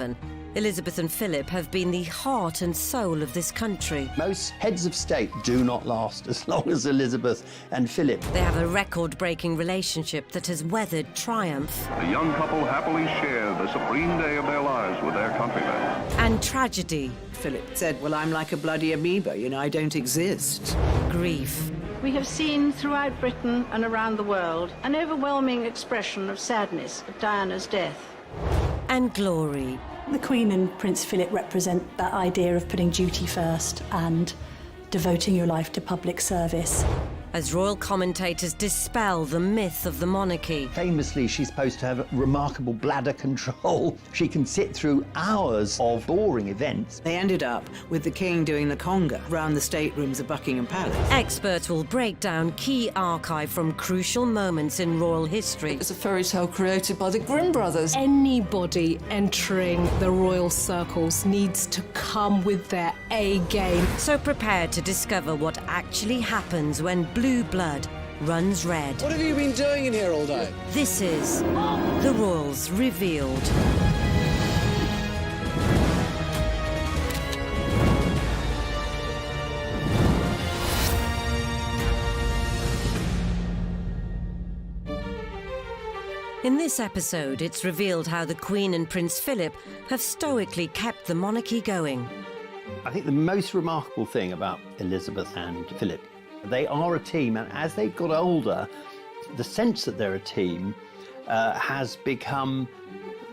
1907, Elizabeth and Philip have been the heart and soul of this country. Most heads of state do not last as long as Elizabeth and Philip. They have a record-breaking relationship that has weathered triumph. The young couple happily share the supreme day of their lives with their countrymen. And tragedy. Philip said, well, I'm like a bloody amoeba, you know, I don't exist. Grief. We have seen throughout Britain and around the world an overwhelming expression of sadness at Diana's death. And glory. The Queen and Prince Philip represent that idea of putting duty first and devoting your life to public service. As royal commentators dispel the myth of the monarchy. Famously, she's supposed to have remarkable bladder control. She can sit through hours of boring events. They ended up with the king doing the conga around the staterooms of Buckingham Palace. Experts will break down key archive from crucial moments in royal history. It's a fairy tale created by the Grimm brothers. Anybody entering the royal circles needs to come with their A game. So prepare to discover what actually happens when blue blood runs red. What have you been doing in here all day? This is The Royals Revealed. In this episode, it's revealed how the Queen and Prince Philip have stoically kept the monarchy going. I think the most remarkable thing about Elizabeth and Philip, they are a team, and as they've got older, the sense that they're a team has become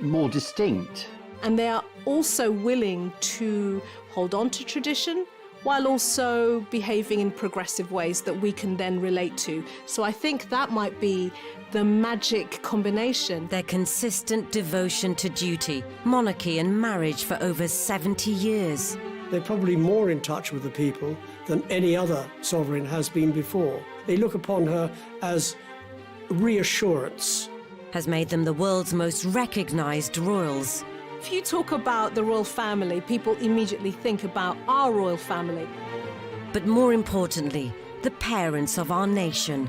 more distinct. And they are also willing to hold on to tradition while also behaving in progressive ways that we can then relate to. So I think that might be the magic combination. Their consistent devotion to duty, monarchy and marriage for over 70 years. They're probably more in touch with the people than any other sovereign has been before. They look upon her as reassurance. Has made them the world's most recognised royals. If you talk about the royal family, people immediately think about our royal family. But more importantly, the parents of our nation.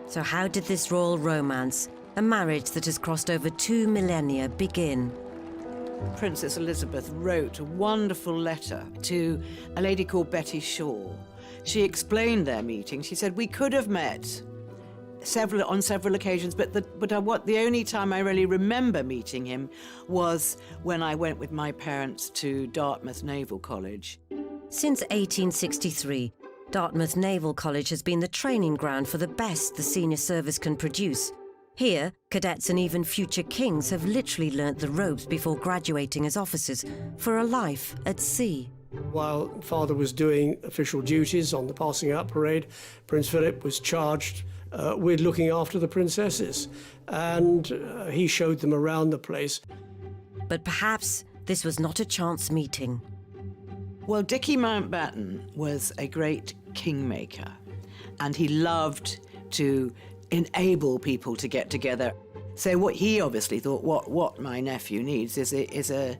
So how did this royal romance, a marriage that has crossed over 2 millennia, begin? Princess Elizabeth wrote a wonderful letter to a lady called Betty Shaw. She explained their meeting. She said, we could have met on several occasions, but the only time I really remember meeting him was when I went with my parents to Dartmouth Naval College. Since 1863, Dartmouth Naval College has been the training ground for the best the senior service can produce. Here, cadets and even future kings have literally learnt the ropes before graduating as officers for a life at sea. While Father was doing official duties on the passing out parade, Prince Philip was charged with looking after the princesses, and he showed them around the place. But perhaps this was not a chance meeting. Well, Dickie Mountbatten was a great kingmaker, and he loved to enable people to get together. So what he obviously thought, what my nephew needs is a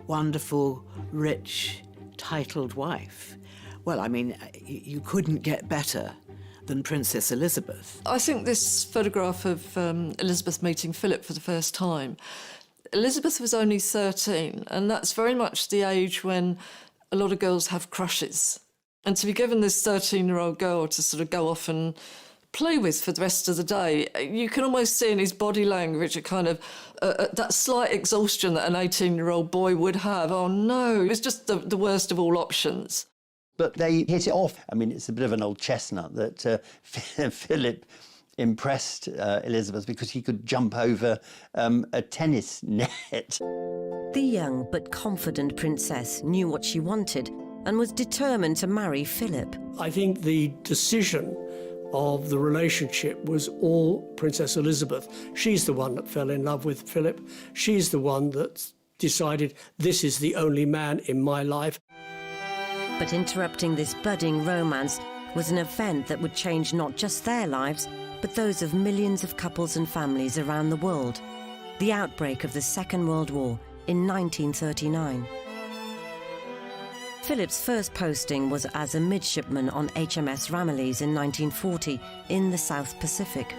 wonderful, rich, titled wife. Well, I mean, you couldn't get better than Princess Elizabeth. I think this photograph of Elizabeth meeting Philip for the first time, Elizabeth was only 13, and that's very much the age when a lot of girls have crushes. And to be given this 13-year-old girl to sort of go off and play with for the rest of the day, you can almost see in his body language a kind of that slight exhaustion that an 18-year-old boy would have. Oh no, it was just the worst of all options. But they hit it off. I mean, it's a bit of an old chestnut that Philip impressed Elizabeth because he could jump over a tennis net. The young but confident princess knew what she wanted and was determined to marry Philip. I think the decision of the relationship was all Princess Elizabeth. She's the one that fell in love with Philip. She's the one that decided, this is the only man in my life. But interrupting this budding romance was an event that would change not just their lives, but those of millions of couples and families around the world. The outbreak of the Second World War in 1939. Philip's first posting was as a midshipman on HMS Ramillies in 1940 in the South Pacific.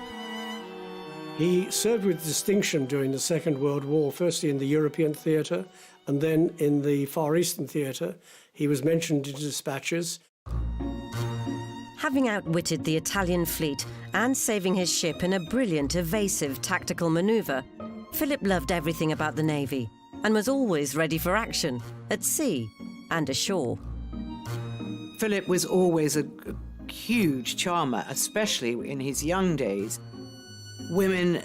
He served with distinction during the Second World War, firstly in the European theatre and then in the Far Eastern theatre. He was mentioned in dispatches. Having outwitted the Italian fleet and saving his ship in a brilliant, evasive tactical manoeuvre, Philip loved everything about the Navy and was always ready for action, at sea and ashore. Philip was always a huge charmer, especially in his young days. Women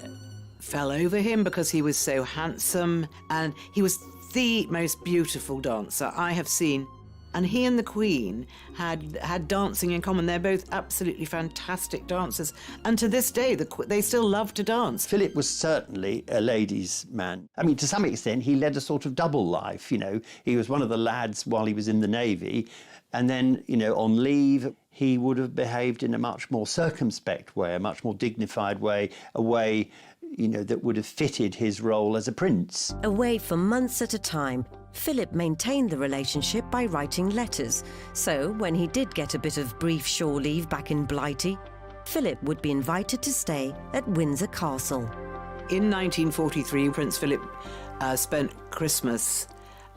fell over him because he was so handsome, and he was the most beautiful dancer I have seen. And he and the Queen had dancing in common. They're both absolutely fantastic dancers. And to this day, they still love to dance. Philip was certainly a ladies' man. I mean, to some extent, he led a sort of double life, you know. He was one of the lads while he was in the Navy. And then, you know, on leave, he would have behaved in a much more circumspect way, a much more dignified way, a way, you know, that would have fitted his role as a prince. Away for months at a time, Philip maintained the relationship by writing letters. So when he did get a bit of brief shore leave back in Blighty, Philip would be invited to stay at Windsor Castle. In 1943, Prince Philip spent Christmas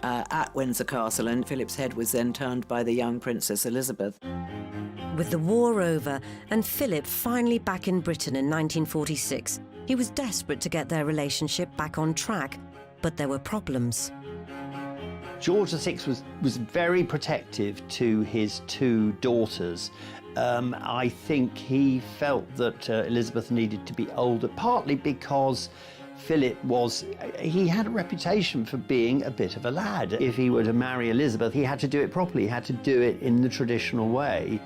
at Windsor Castle, and Philip's head was then turned by the young Princess Elizabeth. With the war over and Philip finally back in Britain in 1946, he was desperate to get their relationship back on track, but there were problems. George VI was very protective to his two daughters. I think he felt that Elizabeth needed to be older, partly because Philip he had a reputation for being a bit of a lad. If he were to marry Elizabeth, he had to do it properly. He had to do it in the traditional way.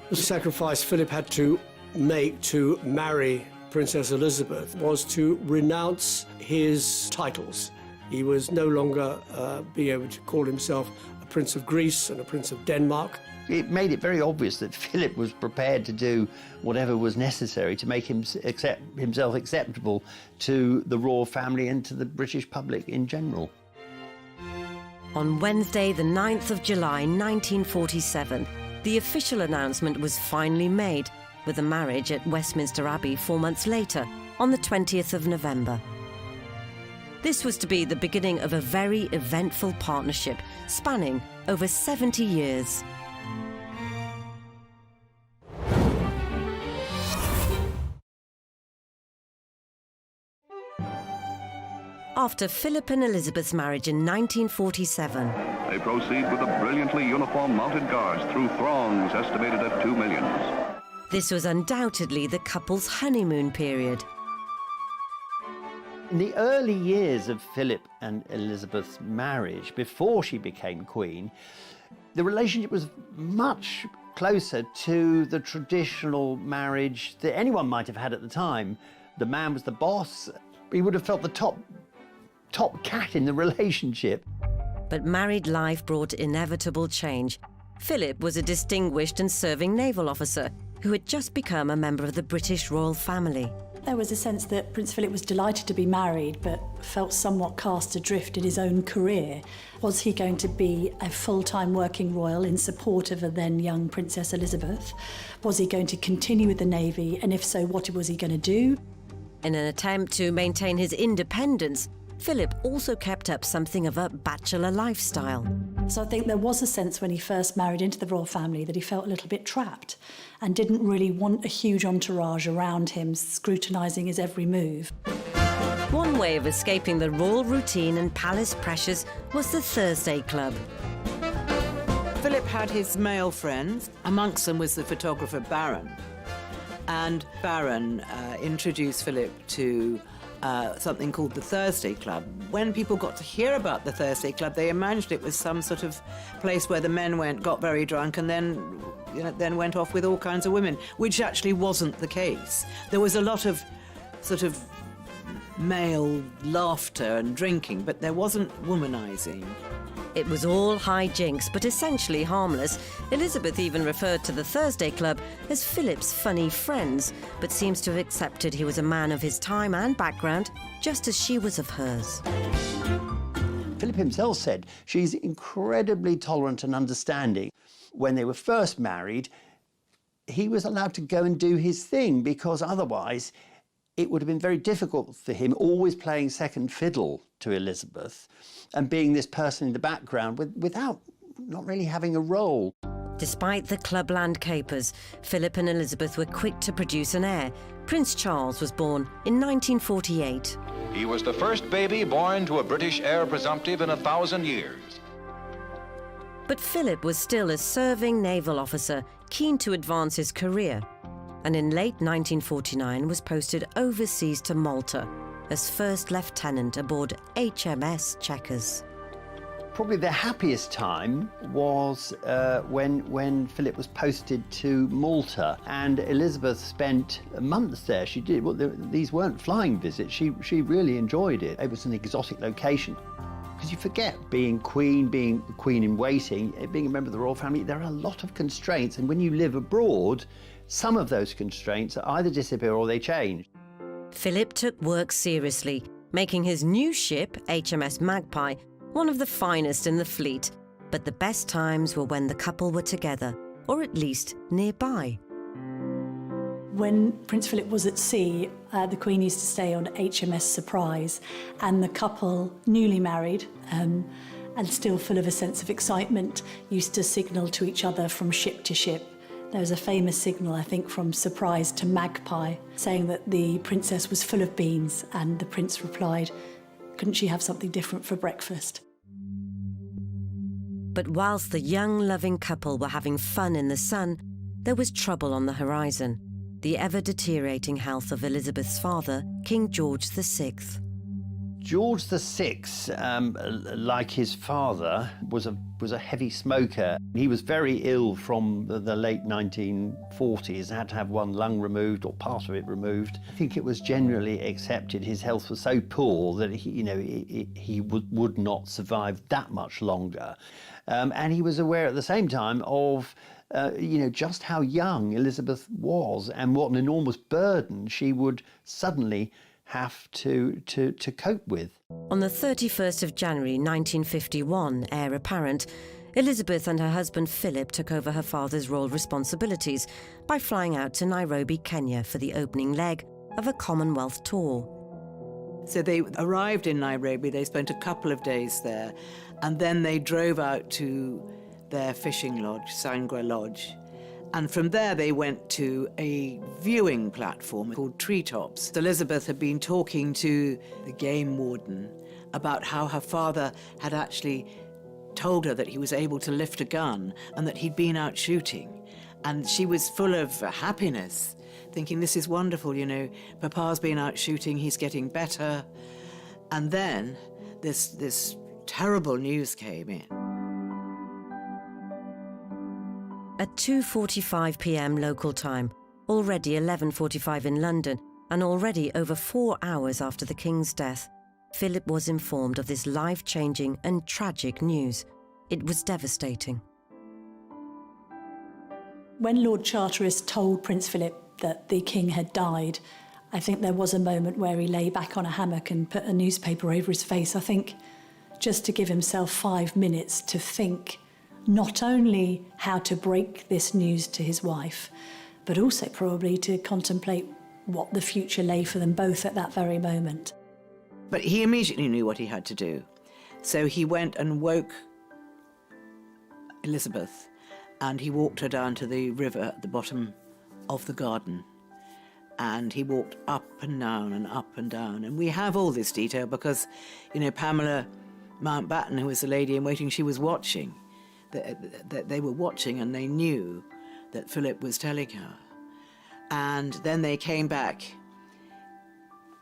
The sacrifice Philip had to make to marry Princess Elizabeth was to renounce his titles. He was no longer being able to call himself a Prince of Greece and a Prince of Denmark. It made it very obvious that Philip was prepared to do whatever was necessary to make himself acceptable to the royal family and to the British public in general. On Wednesday, the 9th of July, 1947, the official announcement was finally made, with the marriage at Westminster Abbey 4 months later, on the 20th of November. This was to be the beginning of a very eventful partnership spanning over 70 years. After Philip and Elizabeth's marriage in 1947, They proceed with a brilliantly uniformed mounted guards through throngs estimated at 2 million. this was undoubtedly the couple's honeymoon period. In the early years of Philip and Elizabeth's marriage, before she became queen, the relationship was much closer to the traditional marriage that anyone might have had at the time. The man was the boss. He would have felt the top cat in the relationship. But married life brought inevitable change. Philip was a distinguished and serving naval officer who had just become a member of the British royal family. There was a sense that Prince Philip was delighted to be married, but felt somewhat cast adrift in his own career. Was he going to be a full-time working royal in support of a then young Princess Elizabeth? Was he going to continue with the Navy, and if so, what was he going to do? In an attempt to maintain his independence, Philip also kept up something of a bachelor lifestyle. So I think there was a sense when he first married into the royal family that he felt a little bit trapped and didn't really want a huge entourage around him scrutinising his every move. One way of escaping the royal routine and palace pressures was the Thursday Club. Philip had his male friends. Amongst them was the photographer Barron. And Barron introduced Philip to something called the Thursday Club. When people got to hear about the Thursday Club, they imagined it was some sort of place where the men got very drunk and then went off with all kinds of women, which actually wasn't the case. There was a lot of sort of male laughter and drinking, but there wasn't womanizing. It was all hijinks, but essentially harmless. Elizabeth even referred to the Thursday Club as Philip's funny friends, but seems to have accepted he was a man of his time and background, just as she was of hers. Philip himself said she's incredibly tolerant and understanding. When they were first married, he was allowed to go and do his thing because otherwise it would have been very difficult for him, always playing second fiddle to Elizabeth and being this person in the background without not really having a role. Despite the clubland capers, Philip and Elizabeth were quick to produce an heir. Prince Charles was born in 1948. He was the first baby born to a British heir presumptive in 1,000 years. But Philip was still a serving naval officer, keen to advance his career, and in late 1949 was posted overseas to Malta as first lieutenant aboard HMS Chequers. Probably the happiest time was when Philip was posted to Malta, and Elizabeth spent months there. She did. Well, these weren't flying visits. She really enjoyed it. It was an exotic location. Because you forget being queen in waiting, being a member of the royal family, there are a lot of constraints. And when you live abroad, some of those constraints either disappear or they change. Philip took work seriously, making his new ship, HMS Magpie, one of the finest in the fleet. But the best times were when the couple were together, or at least nearby. When Prince Philip was at sea, the Queen used to stay on HMS Surprise, and the couple, newly married and still full of a sense of excitement, used to signal to each other from ship to ship. There was a famous signal, I think, from Surprise to Magpie, saying that the princess was full of beans, and the prince replied, "Couldn't she have something different for breakfast?" But whilst the young, loving couple were having fun in the sun, there was trouble on the horizon. The ever-deteriorating health of Elizabeth's father, King George VI. George VI, like his father, was a heavy smoker. He was very ill from the late 1940s, had to have one lung removed or part of it removed. I think it was generally accepted his health was so poor that he would not survive that much longer. And he was aware at the same time of just how young Elizabeth was and what an enormous burden she would suddenly have to cope with. On the 31st of January 1951, heir apparent, Elizabeth and her husband Philip took over her father's royal responsibilities by flying out to Nairobi, Kenya for the opening leg of a Commonwealth tour. So they arrived in Nairobi, they spent a couple of days there, and then they drove out to their fishing lodge, Sangwa Lodge. And from there they went to a viewing platform called Treetops. Elizabeth had been talking to the game warden about how her father had actually told her that he was able to lift a gun and that he'd been out shooting. And she was full of happiness, thinking, this is wonderful, Papa's been out shooting, he's getting better. And then this terrible news came in. At 2:45 p.m. local time, already 11:45 in London, and already over 4 hours after the King's death, Philip was informed of this life-changing and tragic news. It was devastating. When Lord Charteris told Prince Philip that the King had died, I think there was a moment where he lay back on a hammock and put a newspaper over his face, I think, just to give himself 5 minutes to think not only how to break this news to his wife, but also probably to contemplate what the future lay for them both at that very moment. But he immediately knew what he had to do. So he went and woke Elizabeth, and he walked her down to the river at the bottom of the garden. And he walked up and down and up and down. And we have all this detail because, Pamela Mountbatten, who was the lady in waiting, she was watching. That they were watching, and they knew that Philip was telling her. And then they came back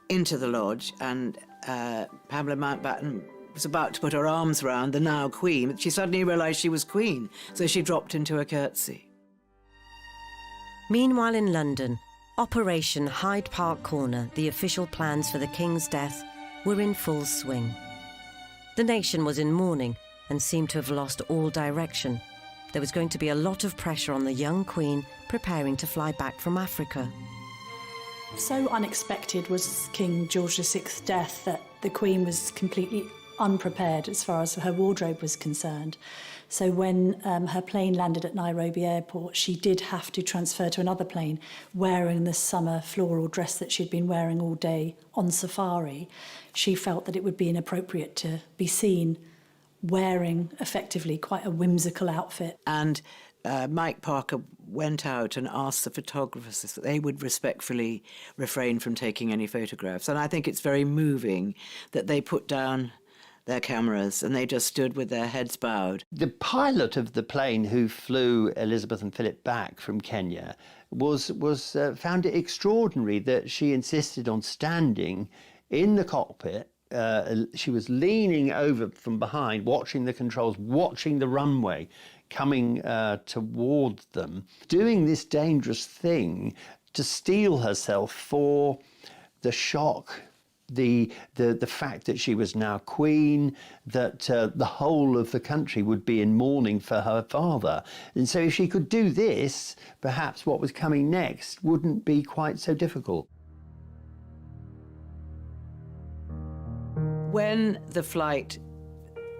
into the lodge, and Pamela Mountbatten was about to put her arms round the now Queen, but she suddenly realised she was Queen, so she dropped into a curtsy. Meanwhile in London, Operation Hyde Park Corner, the official plans for the King's death, were in full swing. The nation was in mourning and seemed to have lost all direction. There was going to be a lot of pressure on the young Queen preparing to fly back from Africa. So unexpected was King George VI's death that the Queen was completely unprepared as far as her wardrobe was concerned. So when her plane landed at Nairobi airport, she did have to transfer to another plane wearing the summer floral dress that she'd been wearing all day on safari. She felt that it would be inappropriate to be seen wearing effectively quite a whimsical outfit. And Mike Parker went out and asked the photographers that they would respectfully refrain from taking any photographs. And I think it's very moving that they put down their cameras and they just stood with their heads bowed. The pilot of the plane who flew Elizabeth and Philip back from Kenya found it extraordinary that she insisted on standing in the cockpit. She was leaning over from behind, watching the controls, watching the runway coming toward them, doing this dangerous thing to steel herself for the shock, the fact that she was now queen, that the whole of the country would be in mourning for her father. And so if she could do this, perhaps what was coming next wouldn't be quite so difficult. When the flight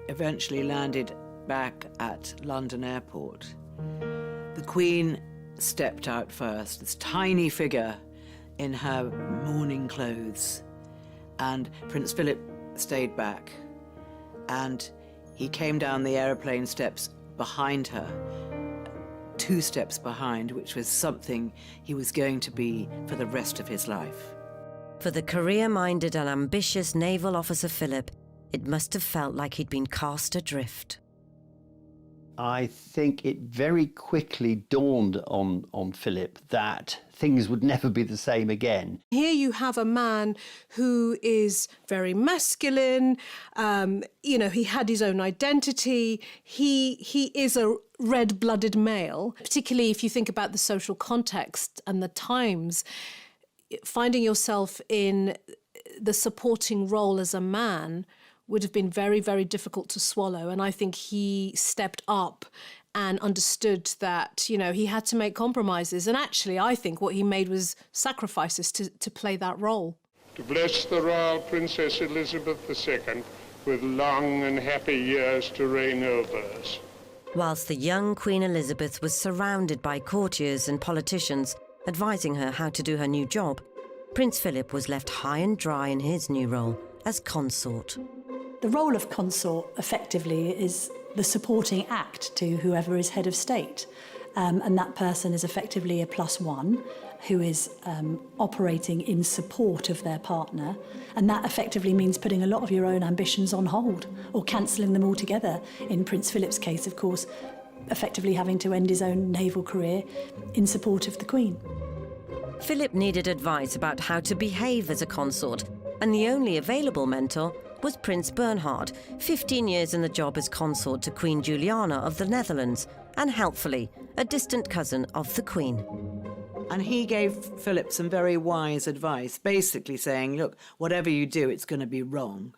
eventually landed back at London Airport, the Queen stepped out first, this tiny figure in her mourning clothes, and Prince Philip stayed back, and he came down the aeroplane steps behind her, 2 steps behind, which was something he was going to be for the rest of his life. For the career-minded and ambitious naval officer Philip, it must have felt like he'd been cast adrift. I think it very quickly dawned on Philip that things would never be the same again. Here you have a man who is very masculine. He had his own identity. He is a red-blooded male, particularly if you think about the social context and the times. Finding yourself in the supporting role as a man would have been very, very difficult to swallow. And I think he stepped up and understood that, he had to make compromises. And actually, I think what he made was sacrifices to play that role. To bless the Royal Princess Elizabeth II with long and happy years to reign over us. Whilst the young Queen Elizabeth was surrounded by courtiers and politicians advising her how to do her new job, Prince Philip was left high and dry in his new role as consort. The role of consort, effectively, is the supporting act to whoever is head of state. And that person is effectively a +1 who is operating in support of their partner. And that effectively means putting a lot of your own ambitions on hold or cancelling them altogether. In Prince Philip's case, of course, effectively having to end his own naval career in support of the Queen. Philip needed advice about how to behave as a consort, and the only available mentor was Prince Bernhard, 15 years in the job as consort to Queen Juliana of the Netherlands, and helpfully, a distant cousin of the Queen. And he gave Philip some very wise advice, basically saying, look, whatever you do, it's going to be wrong.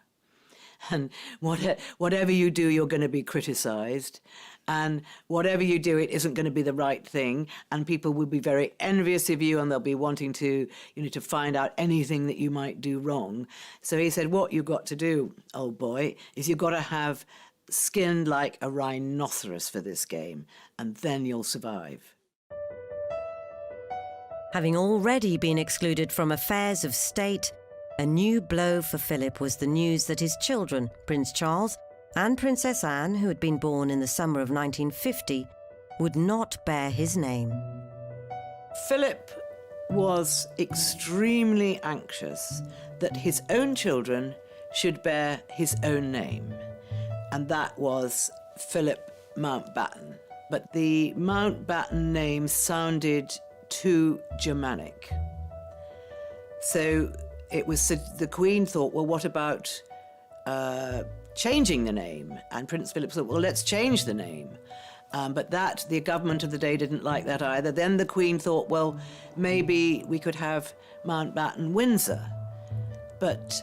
And whatever you do, you're going to be criticised. And whatever you do, it isn't going to be the right thing. And people will be very envious of you and they'll be wanting to, to find out anything that you might do wrong. So he said, what you've got to do, old boy, is you've got to have skin like a rhinoceros for this game, and then you'll survive. Having already been excluded from affairs of state, a new blow for Philip was the news that his children, Prince Charles and Princess Anne, who had been born in the summer of 1950, would not bear his name. Philip was extremely anxious that his own children should bear his own name, and that was Philip Mountbatten. But the Mountbatten name sounded too Germanic. So the Queen thought, well, what about changing the name? And Prince Philip thought, well, let's change the name. But the government of the day didn't like that either. Then the Queen thought, well, maybe we could have Mountbatten Windsor. But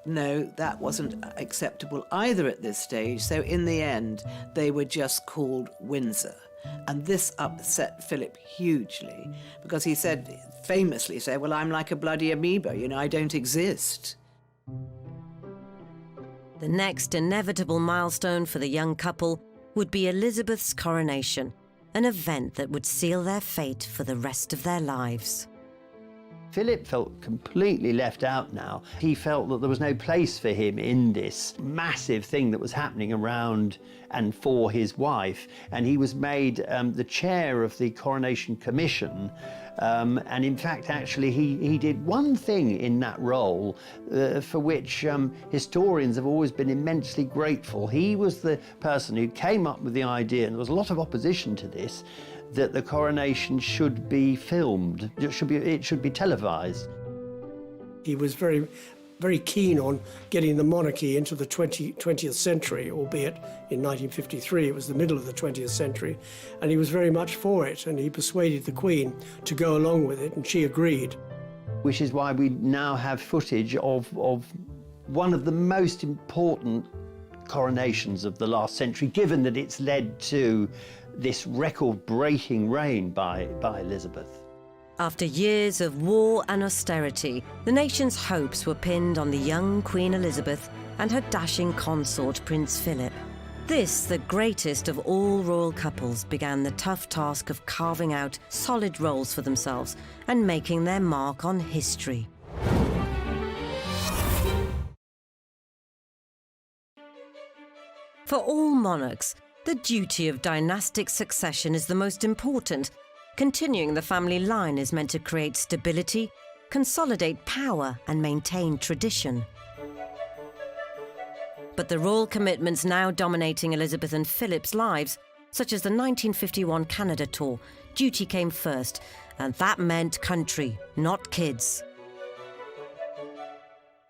no, that wasn't acceptable either at this stage. So in the end, they were just called Windsor. And this upset Philip hugely, because he famously said, well, I'm like a bloody amoeba, I don't exist. The next inevitable milestone for the young couple would be Elizabeth's coronation, an event that would seal their fate for the rest of their lives. Philip felt completely left out now. He felt that there was no place for him in this massive thing that was happening around and for his wife. And he was made the chair of the Coronation Commission. And in fact, actually, he did one thing in that role for which historians have always been immensely grateful. He was the person who came up with the idea, and there was a lot of opposition to this, that the coronation should be filmed, it should be televised. He was very, very keen on getting the monarchy into the 20th century, albeit in 1953 it was the middle of the 20th century, and he was very much for it, and he persuaded the Queen to go along with it, and she agreed. Which is why we now have footage of one of the most important coronations of the last century, given that it's led to this record-breaking reign by Elizabeth. After years of war and austerity, the nation's hopes were pinned on the young Queen Elizabeth and her dashing consort, Prince Philip. This, the greatest of all royal couples, began the tough task of carving out solid roles for themselves and making their mark on history. For all monarchs, the duty of dynastic succession is the most important. Continuing the family line is meant to create stability, consolidate power, and maintain tradition. But the royal commitments now dominating Elizabeth and Philip's lives, such as the 1951 Canada tour, duty came first, and that meant country, not kids.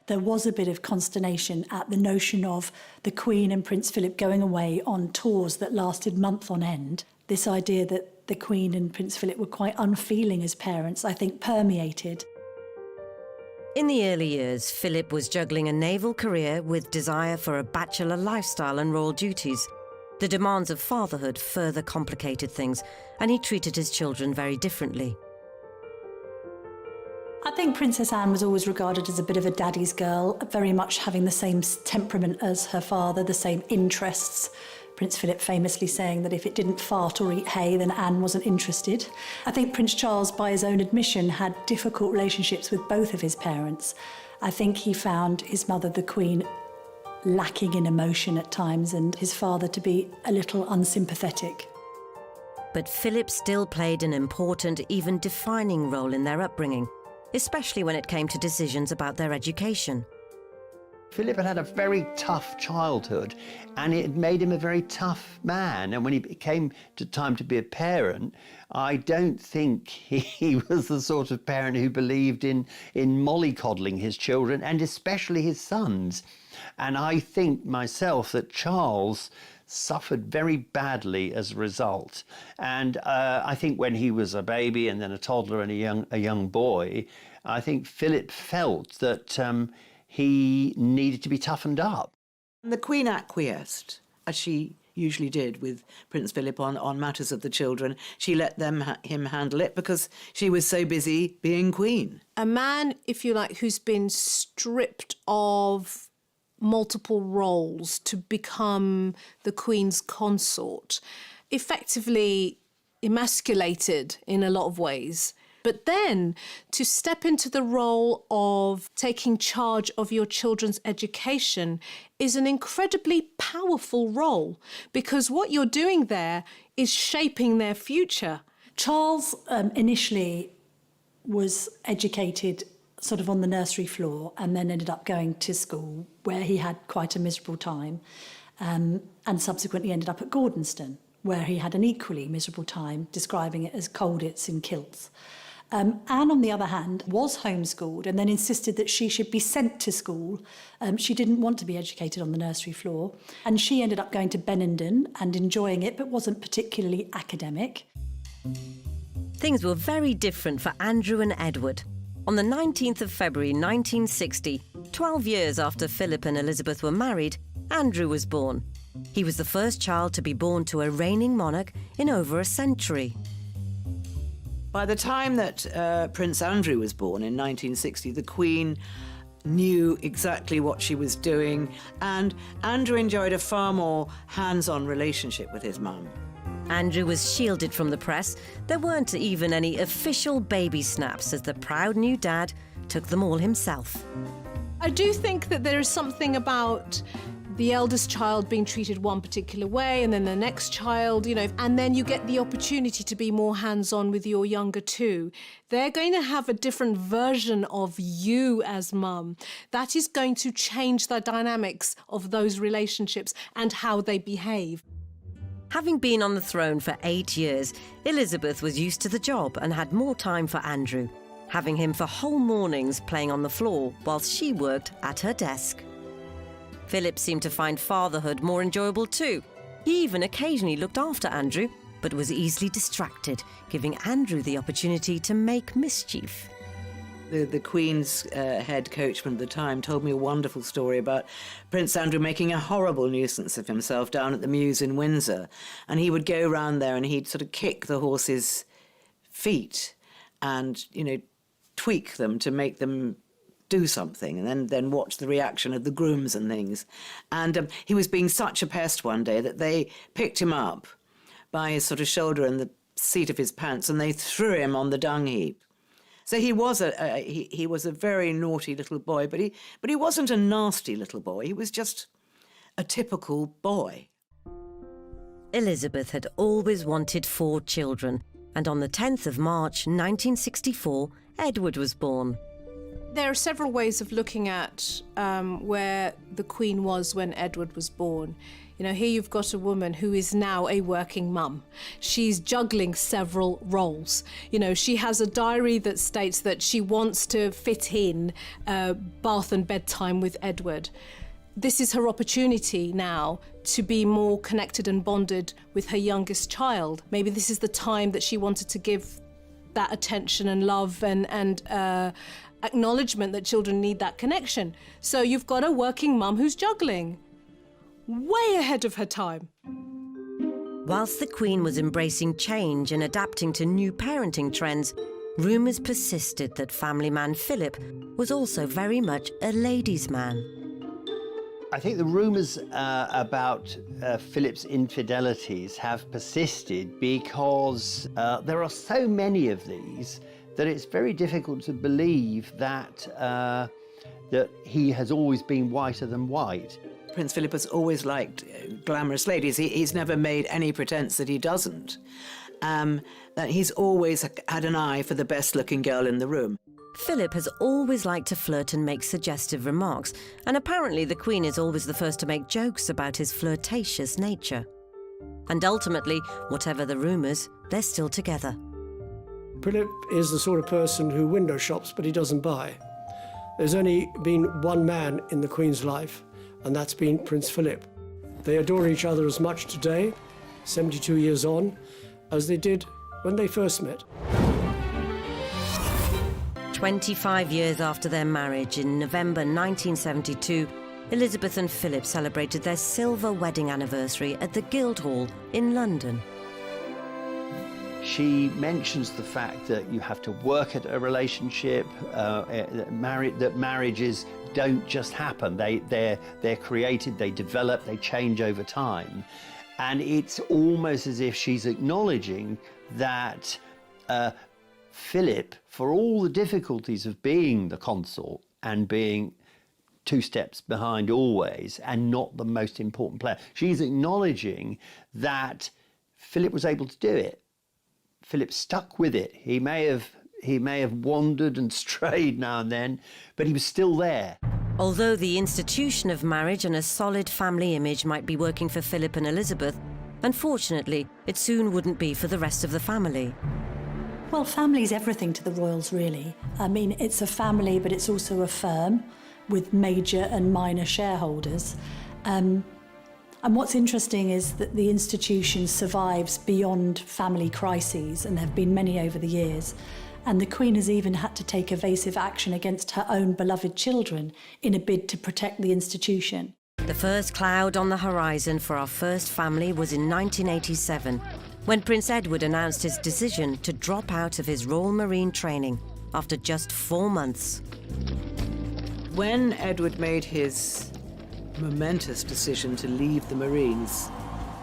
There was a bit of consternation at the notion of the Queen and Prince Philip going away on tours that lasted months on end. This idea that the Queen and Prince Philip were quite unfeeling as parents, I think, permeated. In the early years, Philip was juggling a naval career with desire for a bachelor lifestyle and royal duties. The demands of fatherhood further complicated things, and he treated his children very differently. I think Princess Anne was always regarded as a bit of a daddy's girl, very much having the same temperament as her father, the same interests. Prince Philip famously saying that if it didn't fart or eat hay, then Anne wasn't interested. I think Prince Charles, by his own admission, had difficult relationships with both of his parents. I think he found his mother, the Queen, lacking in emotion at times, and his father to be a little unsympathetic. But Philip still played an important, even defining role in their upbringing, especially when it came to decisions about their education. Philip had had a very tough childhood, and it made him a very tough man. And when he came to time to be a parent, I don't think he was the sort of parent who believed in mollycoddling his children, and especially his sons. And I think myself that Charles suffered very badly as a result. And I think when he was a baby and then a toddler and a young boy, I think Philip felt that he needed to be toughened up. The Queen acquiesced, as she usually did with Prince Philip on matters of the children. She let him handle it because she was so busy being Queen. A man, if you like, who's been stripped of multiple roles to become the Queen's consort, effectively emasculated in a lot of ways. But then to step into the role of taking charge of your children's education is an incredibly powerful role, because what you're doing there is shaping their future. Charles initially was educated sort of on the nursery floor and then ended up going to school where he had quite a miserable time, and subsequently ended up at Gordonston, where he had an equally miserable time, describing it as coldits in kilts. Anne, on the other hand, was homeschooled and then insisted that she should be sent to school. She didn't want to be educated on the nursery floor, and she ended up going to Benenden and enjoying it, but wasn't particularly academic. Things were very different for Andrew and Edward. On the 19th of February 1960, 12 years after Philip and Elizabeth were married, Andrew was born. He was the first child to be born to a reigning monarch in over a century. By the time that Prince Andrew was born in 1960, the Queen knew exactly what she was doing, and Andrew enjoyed a far more hands-on relationship with his mum. Andrew was shielded from the press. There weren't even any official baby snaps as the proud new dad took them all himself. I do think that there is something about the eldest child being treated one particular way and then the next child, and then you get the opportunity to be more hands-on with your younger two. They're going to have a different version of you as mum. That is going to change the dynamics of those relationships and how they behave. Having been on the throne for 8 years, Elizabeth was used to the job and had more time for Andrew, having him for whole mornings playing on the floor whilst she worked at her desk. Philip seemed to find fatherhood more enjoyable too. He even occasionally looked after Andrew, but was easily distracted, giving Andrew the opportunity to make mischief. The Queen's head coachman at the time told me a wonderful story about Prince Andrew making a horrible nuisance of himself down at the Mews in Windsor. And he would go round there and he'd sort of kick the horses' feet and, tweak them to make them do something, and then watch the reaction of the grooms and things. And he was being such a pest one day that they picked him up by his sort of shoulder and the seat of his pants, and they threw him on the dung heap. So he was a very naughty little boy, but he wasn't a nasty little boy. He was just a typical boy. Elizabeth had always wanted 4 children, and on the 10th of March 1964, Edward was born. There are several ways of looking at where the Queen was when Edward was born. Here you've got a woman who is now a working mum. She's juggling several roles. She has a diary that states that she wants to fit in bath and bedtime with Edward. This is her opportunity now to be more connected and bonded with her youngest child. Maybe this is the time that she wanted to give that attention and love and acknowledgement that children need that connection. So you've got a working mum who's juggling. Way ahead of her time. Whilst the Queen was embracing change and adapting to new parenting trends, rumours persisted that family man Philip was also very much a ladies' man. I think the rumours about Philip's infidelities have persisted because there are so many of these that it's very difficult to believe that that he has always been whiter than white. Prince Philip has always liked glamorous ladies. He's never made any pretense that he doesn't. That he's always had an eye for the best-looking girl in the room. Philip has always liked to flirt and make suggestive remarks, and apparently the Queen is always the first to make jokes about his flirtatious nature. And ultimately, whatever the rumours, they're still together. Philip is the sort of person who window shops, but he doesn't buy. There's only been one man in the Queen's life, and that's been Prince Philip. They adore each other as much today, 72 years on, as they did when they first met. 25 years after their marriage, in November 1972, Elizabeth and Philip celebrated their silver wedding anniversary at the Guildhall in London. She mentions the fact that you have to work at a relationship, that marriages don't just happen. They're created, they develop, they change over time. And it's almost as if she's acknowledging that Philip, for all the difficulties of being the consort and being 2 steps behind always and not the most important player, she's acknowledging that Philip was able to do it. Philip stuck with it. He may have wandered and strayed now and then, but he was still there. Although the institution of marriage and a solid family image might be working for Philip and Elizabeth, unfortunately, it soon wouldn't be for the rest of the family. Well, family's everything to the royals, really. I mean, it's a family, but it's also a firm with major and minor shareholders. And what's interesting is that the institution survives beyond family crises, and there have been many over the years. And the Queen has even had to take evasive action against her own beloved children in a bid to protect the institution. The first cloud on the horizon for our first family was in 1987, when Prince Edward announced his decision to drop out of his Royal Marine training after just 4 months. When Edward made his momentous decision to leave the Marines,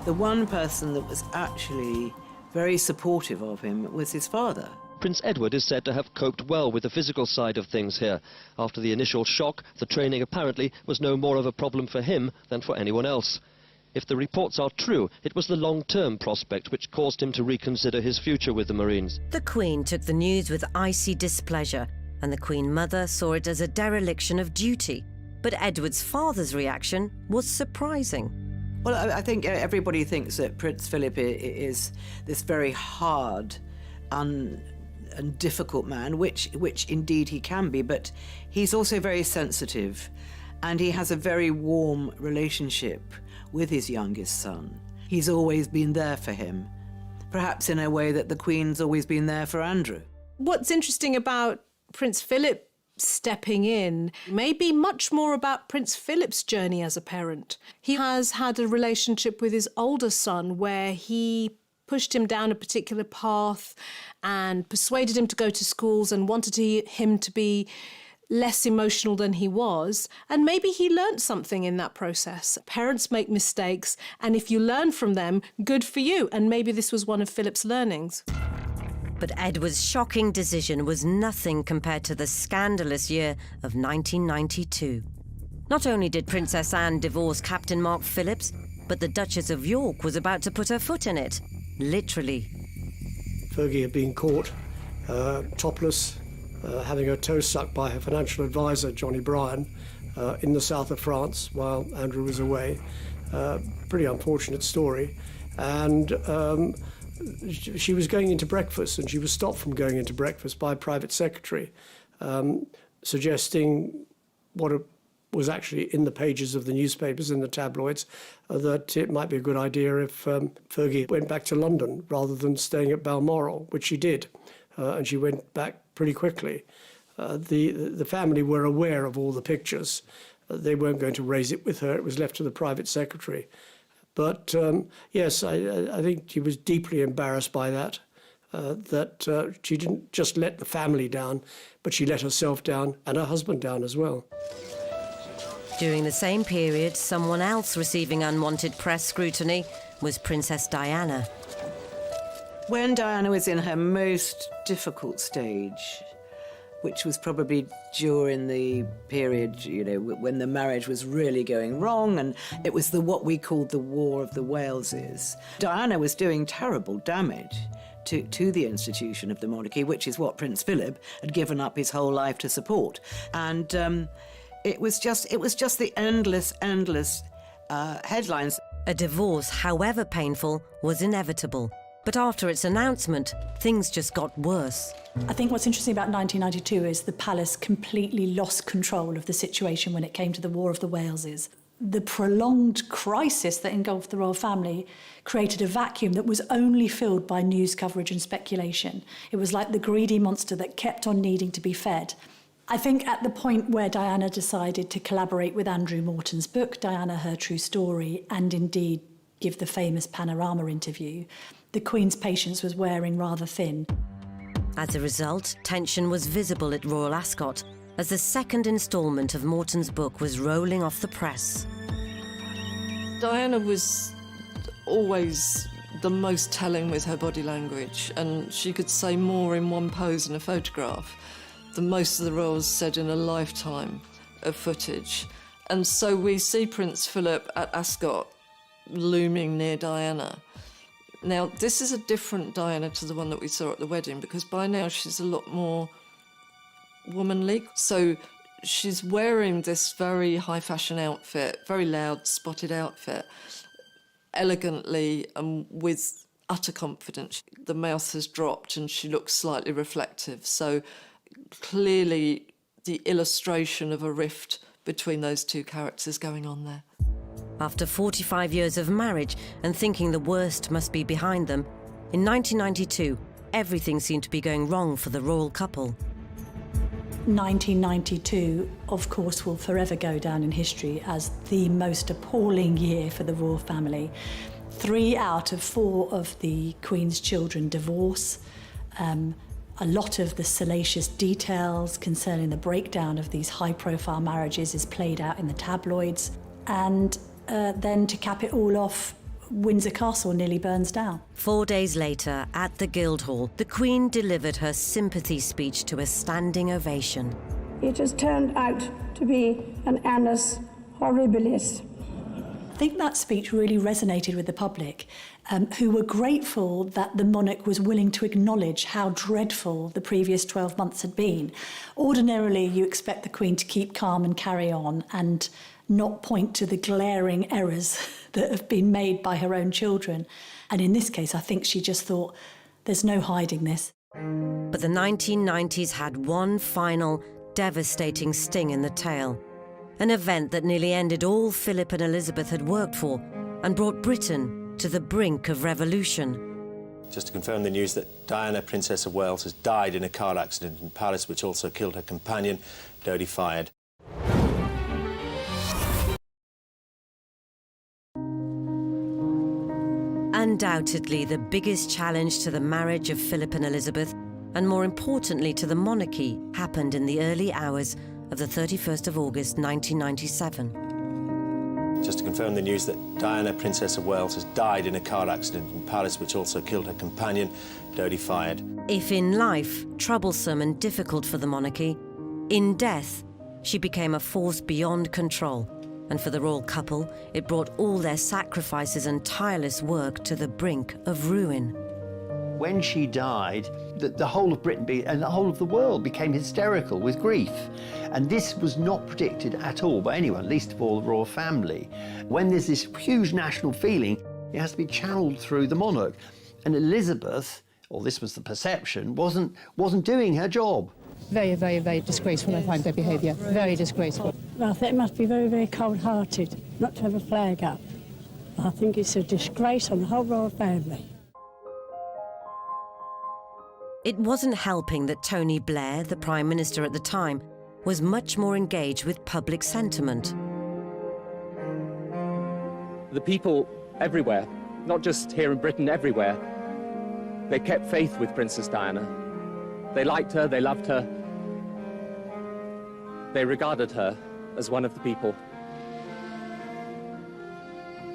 the one person that was actually very supportive of him was his father. Prince Edward is said to have coped well with the physical side of things here. After the initial shock, the training apparently was no more of a problem for him than for anyone else. If the reports are true, it was the long-term prospect which caused him to reconsider his future with the Marines. The Queen took the news with icy displeasure, and the Queen Mother saw it as a dereliction of duty. But Edward's father's reaction was surprising. Well, I think everybody thinks that Prince Philip is this very hard and difficult man, which indeed he can be, but he's also very sensitive, and he has a very warm relationship with his youngest son. He's always been there for him, perhaps in a way that the Queen's always been there for Andrew. What's interesting about Prince Philip stepping in may be much more about Prince Philip's journey as a parent. He has had a relationship with his older son where he pushed him down a particular path and persuaded him to go to schools and wanted him to be less emotional than he was. And maybe he learnt something in that process. Parents make mistakes, and if you learn from them, good for you. And maybe this was one of Philip's learnings. But Edward's shocking decision was nothing compared to the scandalous year of 1992. Not only did Princess Anne divorce Captain Mark Phillips, but the Duchess of York was about to put her foot in it. Literally. Fergie had been caught topless, having her toe sucked by her financial advisor, Johnny Bryan, in the south of France while Andrew was away. Pretty unfortunate story. And she was going into breakfast, and she was stopped from going into breakfast by a private secretary, suggesting what was actually in the pages of the newspapers, in the tabloids, that it might be a good idea if Fergie went back to London rather than staying at Balmoral, which she did, and she went back pretty quickly. The family were aware of all the pictures. They weren't going to raise it with her. It was left to the private secretary. But yes, I think she was deeply embarrassed by that, that she didn't just let the family down, but she let herself down and her husband down as well. During the same period, someone else receiving unwanted press scrutiny was Princess Diana. When Diana was in her most difficult stage, which was probably during the period, you know, when the marriage was really going wrong, and it was what we called the War of the Waleses. Diana was doing terrible damage to the institution of the monarchy, which is what Prince Philip had given up his whole life to support. And it was just the endless headlines. A divorce, however painful, was inevitable. But after its announcement, things just got worse. I think what's interesting about 1992 is the palace completely lost control of the situation when it came to the War of the Waleses. The prolonged crisis that engulfed the royal family created a vacuum that was only filled by news coverage and speculation. It was like the greedy monster that kept on needing to be fed. I think at the point where Diana decided to collaborate with Andrew Morton's book, Diana, Her True Story, and indeed give the famous Panorama interview, the Queen's patience was wearing rather thin. As a result, tension was visible at Royal Ascot as the second instalment of Morton's book was rolling off the press. Diana was always the most telling with her body language, and she could say more in one pose in a photograph than most of the royals said in a lifetime of footage. And so we see Prince Philip at Ascot looming near Diana. Now, this is a different Diana to the one that we saw at the wedding, because by now she's a lot more womanly. So she's wearing this very high fashion outfit, very loud spotted outfit, elegantly and with utter confidence. The mouth has dropped and she looks slightly reflective. So clearly the illustration of a rift between those two characters going on there. After 45 years of marriage and thinking the worst must be behind them, in 1992, everything seemed to be going wrong for the royal couple. 1992, of course, will forever go down in history as the most appalling year for the royal family. 3 out of 4 of the Queen's children divorce. A lot of the salacious details concerning the breakdown of these high-profile marriages is played out in the tabloids. And then to cap it all off, Windsor Castle nearly burns down. 4 days later, at the Guildhall, the Queen delivered her sympathy speech to a standing ovation. It has turned out to be an annus horribilis. I think that speech really resonated with the public, who were grateful that the monarch was willing to acknowledge how dreadful the previous 12 months had been. Ordinarily, you expect the Queen to keep calm and carry on and not point to the glaring errors that have been made by her own children. And in this case, I think she just thought, there's no hiding this. But the 1990s had one final, devastating sting in the tail. An event that nearly ended all Philip and Elizabeth had worked for and brought Britain to the brink of revolution. Just to confirm the news that Diana, Princess of Wales, has died in a car accident in Paris, which also killed her companion, Dodi Fayed. Undoubtedly the biggest challenge to the marriage of Philip and Elizabeth, and more importantly to the monarchy, happened in the early hours of the 31st of August 1997. Just to confirm the news that Diana, Princess of Wales, has died in a car accident in Paris, which also killed her companion, Dodi Fayed. If in life troublesome and difficult for the monarchy, in death she became a force beyond control. And for the royal couple, it brought all their sacrifices and tireless work to the brink of ruin. When she died, the whole of Britain and the whole of the world became hysterical with grief. And this was not predicted at all by anyone, least of all the royal family. When there's this huge national feeling, it has to be channeled through the monarch. And Elizabeth, or this was the perception, wasn't doing her job. Very, very, very disgraceful, I find their behaviour. Very disgraceful. Well, I think it must be very, very cold-hearted not to have a flag up. I think it's a disgrace on the whole royal family. It wasn't helping that Tony Blair, the Prime Minister at the time, was much more engaged with public sentiment. The people everywhere, not just here in Britain, everywhere, they kept faith with Princess Diana. They liked her, they loved her. They regarded her as one of the people.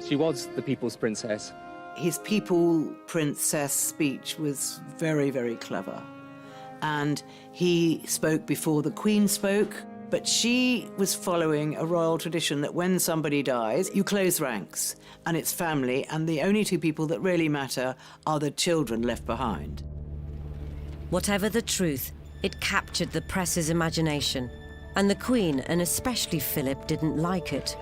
She was the people's princess. His people princess speech was very, very clever. And he spoke before the Queen spoke, but she was following a royal tradition that when somebody dies, you close ranks, and it's family, and the only two people that really matter are the children left behind. Whatever the truth, it captured the press's imagination, and the Queen, and especially Philip, didn't like it.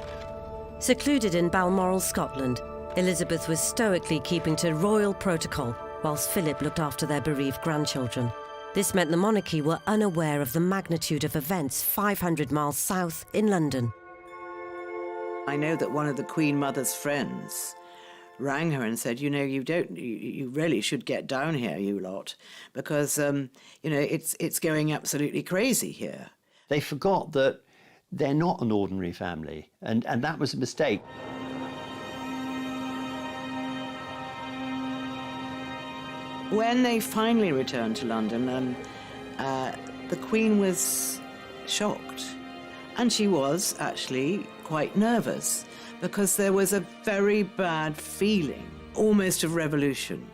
Secluded in Balmoral, Scotland, Elizabeth was stoically keeping to royal protocol, whilst Philip looked after their bereaved grandchildren. This meant the monarchy were unaware of the magnitude of events 500 miles south in London. I know that one of the Queen Mother's friends rang her and said, you know, you really should get down here, you lot, because, you know, it's going absolutely crazy here. They forgot that they're not an ordinary family, and that was a mistake. When they finally returned to London, the Queen was shocked. And she was actually quite nervous, because there was a very bad feeling, almost of revolution,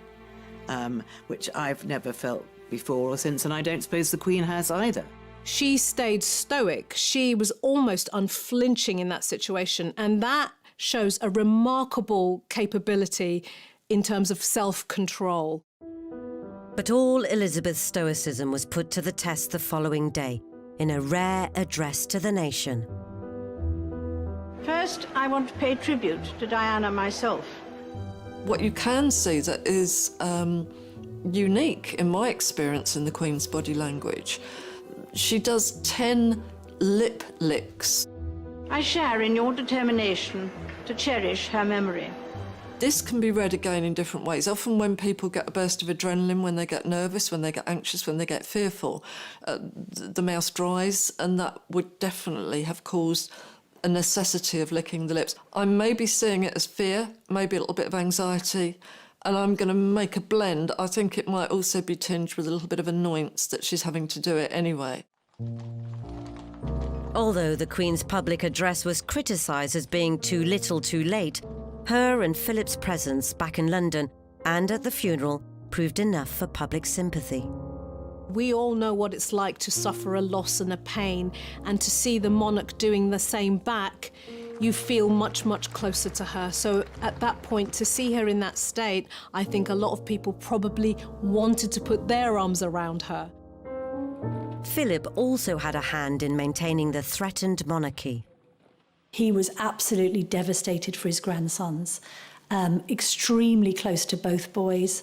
which I've never felt before or since, and I don't suppose the Queen has either. She stayed stoic. She was almost unflinching in that situation, and that shows a remarkable capability in terms of self-control. But all Elizabeth's stoicism was put to the test the following day, in a rare address to the nation. First, I want to pay tribute to Diana myself. What you can see that is unique in my experience in the Queen's body language, she does 10 lip licks. I share in your determination to cherish her memory. This can be read again in different ways. Often when people get a burst of adrenaline, when they get nervous, when they get anxious, when they get fearful, the mouth dries, and that would definitely have caused a necessity of licking the lips. I may be seeing it as fear, maybe a little bit of anxiety, And I'm going to make a blend. I think it might also be tinged with a little bit of annoyance that she's having to do it anyway. Although the Queen's public address was criticised as being too little too late, her and Philip's presence back in London and at the funeral proved enough for public sympathy. We all know what it's like to suffer a loss and a pain, and to see the monarch doing the same back, you feel much, much closer to her. So at that point, to see her in that state, I think a lot of people probably wanted to put their arms around her. Philip also had a hand in maintaining the threatened monarchy. He was absolutely devastated for his grandsons, extremely close to both boys.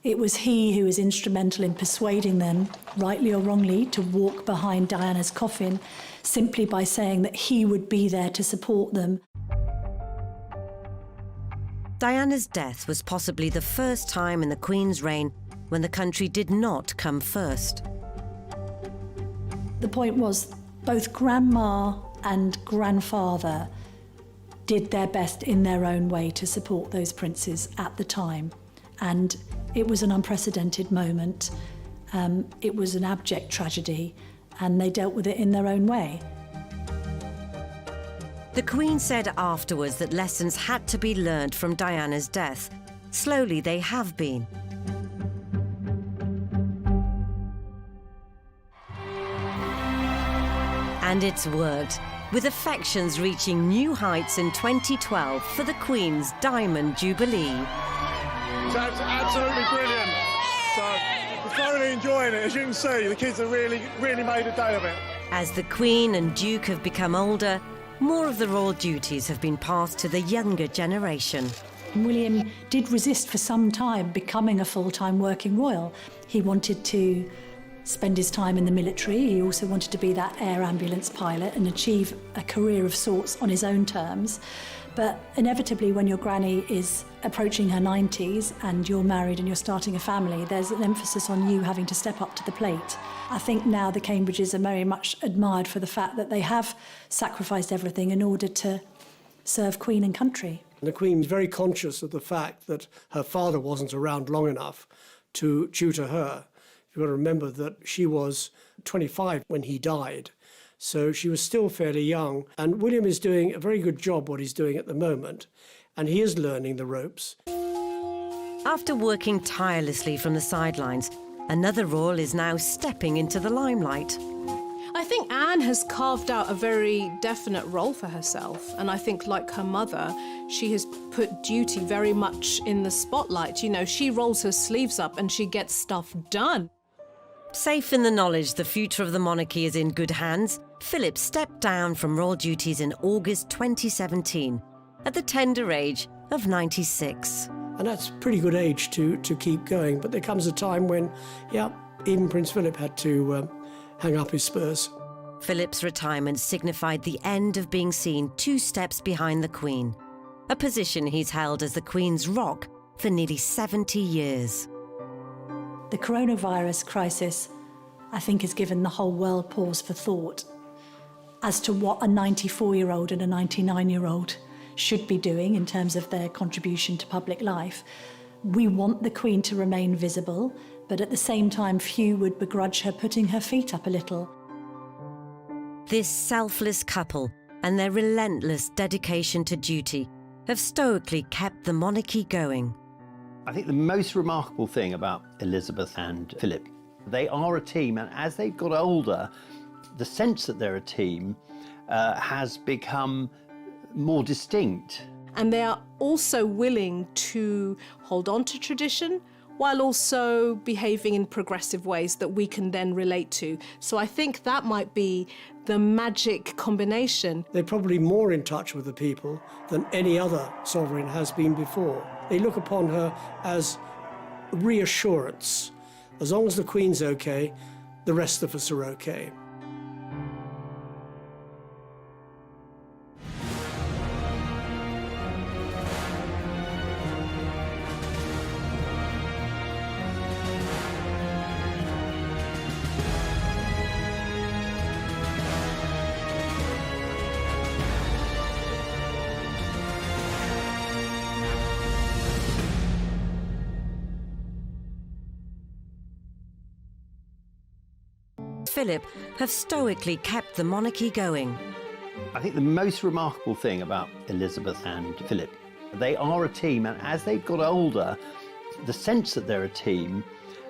It was he who was instrumental in persuading them, rightly or wrongly, to walk behind Diana's coffin, simply by saying that he would be there to support them. Diana's death was possibly the first time in the Queen's reign when the country did not come first. The point was, both Grandma and Grandfather did their best in their own way to support those princes at the time. And it was an unprecedented moment. It was an abject tragedy, and they dealt with it in their own way. The Queen said afterwards that lessons had to be learned from Diana's death. Slowly they have been. And it's worked, with affections reaching new heights in 2012 for the Queen's Diamond Jubilee. That's absolutely brilliant. So we're thoroughly enjoying it. As you can see, the kids have really made a day of it. As the Queen and Duke have become older, more of the royal duties have been passed to the younger generation. William did resist for some time becoming a full-time working royal. He wanted to spend his time in the military. He also wanted to be that air ambulance pilot and achieve a career of sorts on his own terms. But inevitably, when your granny is approaching her 90s and you're married and you're starting a family, there's an emphasis on you having to step up to the plate. I think now the Cambridges are very much admired for the fact that they have sacrificed everything in order to serve Queen and country. The Queen is very conscious of the fact that her father wasn't around long enough to tutor her. You've got to remember that she was 25 when he died, so she was still fairly young. And William is doing a very good job what he's doing at the moment, and he is learning the ropes. After working tirelessly from the sidelines, another royal is now stepping into the limelight. I think Anne has carved out a very definite role for herself, and I think, like her mother, she has put duty very much in the spotlight. You know, she rolls her sleeves up and she gets stuff done. Safe in the knowledge the future of the monarchy is in good hands, Philip stepped down from royal duties in August 2017 at the tender age of 96. And that's a pretty good age to keep going, but there comes a time when, yeah, even Prince Philip had to hang up his spurs. Philip's retirement signified the end of being seen 2 steps behind the Queen, a position he's held as the Queen's rock for nearly 70 years. The coronavirus crisis, I think, has given the whole world pause for thought as to what a 94-year-old and a 99-year-old should be doing in terms of their contribution to public life. We want the Queen to remain visible, but at the same time, few would begrudge her putting her feet up a little. This selfless couple and their relentless dedication to duty have stoically kept the monarchy going. I think the most remarkable thing about Elizabeth and Philip, they are a team, and as they've got older, the sense that they're a team has become more distinct. And they are also willing to hold on to tradition while also behaving in progressive ways that we can then relate to. So I think that might be the magic combination. They're probably more in touch with the people than any other sovereign has been before. They look upon her as reassurance. As long as the Queen's okay, the rest of us are okay. Philip have stoically kept the monarchy going. I think the most remarkable thing about Elizabeth and Philip, they are a team, and as they've got older, the sense that they're a team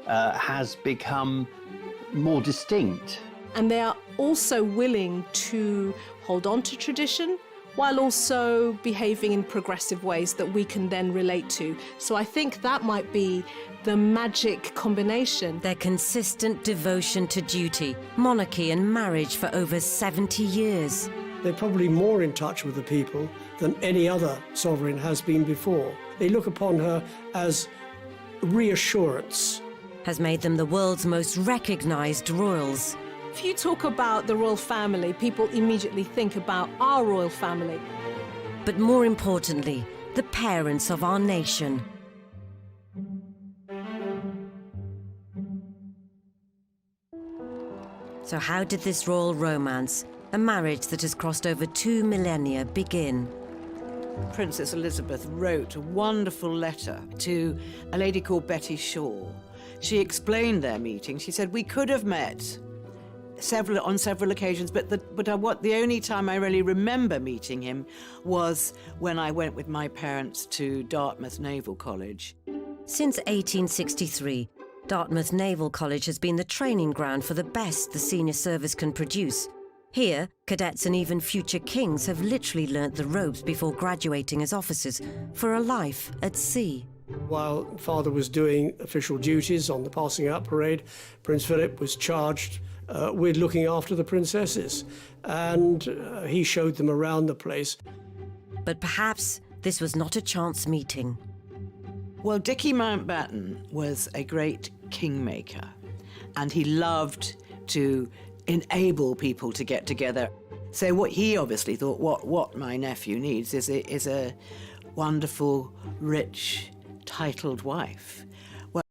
has become more distinct. And they are also willing to hold on to tradition while also behaving in progressive ways that we can then relate to. So I think that might be the magic combination. Their consistent devotion to duty, monarchy and marriage for over 70 years. They're probably more in touch with the people than any other sovereign has been before. They look upon her as reassurance. Has made them the world's most recognised royals. If you talk about the royal family, people immediately think about our royal family. But more importantly, the parents of our nation. So how did this royal romance, a marriage that has crossed over 2 millennia, begin? Princess Elizabeth wrote a wonderful letter to a lady called Betty Shaw. She explained their meeting. She said, we could have met on several occasions, but the only time I really remember meeting him was when I went with my parents to Dartmouth Naval College. Since 1863, Dartmouth Naval College has been the training ground for the best the senior service can produce. Here, cadets and even future kings have literally learnt the ropes before graduating as officers for a life at sea. While Father was doing official duties on the passing out parade, Prince Philip was charged with looking after the princesses, and he showed them around the place. But perhaps this was not a chance meeting. Well, Dickie Mountbatten was a great kingmaker, and he loved to enable people to get together. So what he obviously thought, what my nephew needs is a wonderful, rich, titled wife.